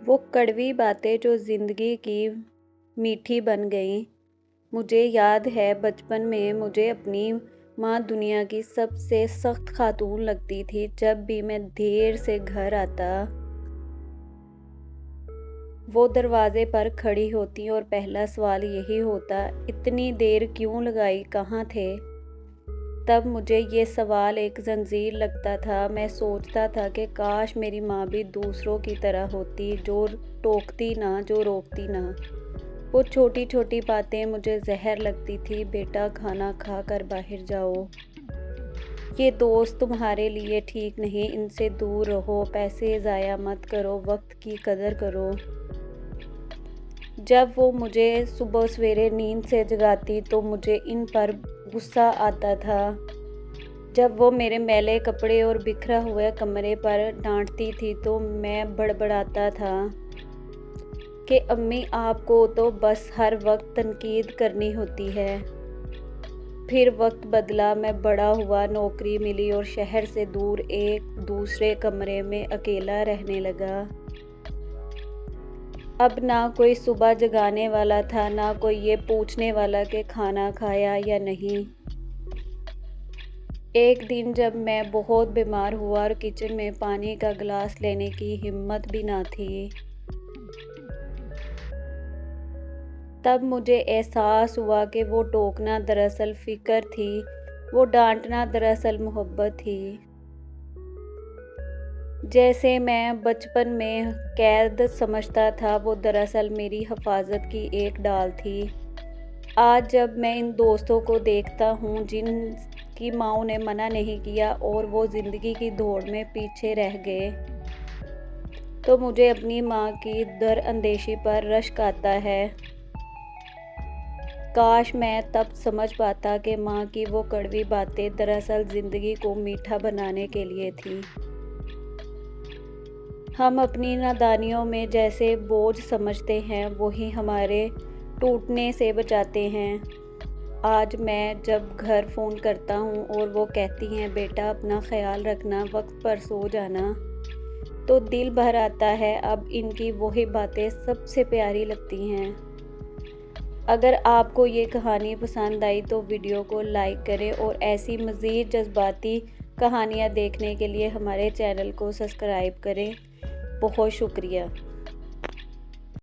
वो कड़वी बातें जो ज़िंदगी की मीठी बन गईं। मुझे याद है बचपन में मुझे अपनी माँ दुनिया की सबसे सख्त खातून लगती थी। जब भी मैं देर से घर आता, वो दरवाज़े पर खड़ी होती और पहला सवाल यही होता, इतनी देर क्यों लगाई, कहाँ थे? तब मुझे ये सवाल एक ज़ंजीर लगता था। मैं सोचता था कि काश मेरी माँ भी दूसरों की तरह होती, जो टोकती ना, जो रोकती ना। वो छोटी छोटी बातें मुझे जहर लगती थी। बेटा, खाना खा कर बाहर जाओ, ये दोस्त तुम्हारे लिए ठीक नहीं, इनसे दूर रहो, पैसे ज़ाया मत करो, वक्त की कदर करो। जब वो मुझे सुबह सवेरे नींद से जगाती तो मुझे इन पर गुस्सा आता था। जब वो मेरे मैले कपड़े और बिखरा हुए कमरे पर डांटती थी तो मैं बड़बड़ाता था कि अम्मी, आपको तो बस हर वक्त तनकीद करनी होती है। फिर वक्त बदला, मैं बड़ा हुआ, नौकरी मिली और शहर से दूर एक दूसरे कमरे में अकेला रहने लगा। अब ना कोई सुबह जगाने वाला था, ना कोई ये पूछने वाला कि खाना खाया या नहीं। एक दिन जब मैं बहुत बीमार हुआ और किचन में पानी का गिलास लेने की हिम्मत भी ना थी, तब मुझे एहसास हुआ कि वो टोकना दरअसल फ़िक्र थी, वो डांटना दरअसल मोहब्बत थी। जैसे मैं बचपन में कैद समझता था, वो दरअसल मेरी हिफाजत की एक डाल थी। आज जब मैं इन दोस्तों को देखता हूँ जिनकी माँओं ने मना नहीं किया और वो ज़िंदगी की दौड़ में पीछे रह गए, तो मुझे अपनी माँ की दरअंदेशी पर रश्क आता है। काश मैं तब समझ पाता कि माँ की वो कड़वी बातें दरअसल ज़िंदगी को मीठा बनाने के लिए थी। हम अपनी नादानियों में जैसे बोझ समझते हैं, वही हमारे टूटने से बचाते हैं। आज मैं जब घर फ़ोन करता हूँ और वो कहती हैं, बेटा अपना ख्याल रखना, वक्त पर सो जाना, तो दिल भर आता है। अब इनकी वही बातें सबसे प्यारी लगती हैं। अगर आपको ये कहानी पसंद आई तो वीडियो को लाइक करें और ऐसी मज़ीद जज्बाती कहानियाँ देखने के लिए हमारे चैनल को सब्सक्राइब करें। बहुत शुक्रिया।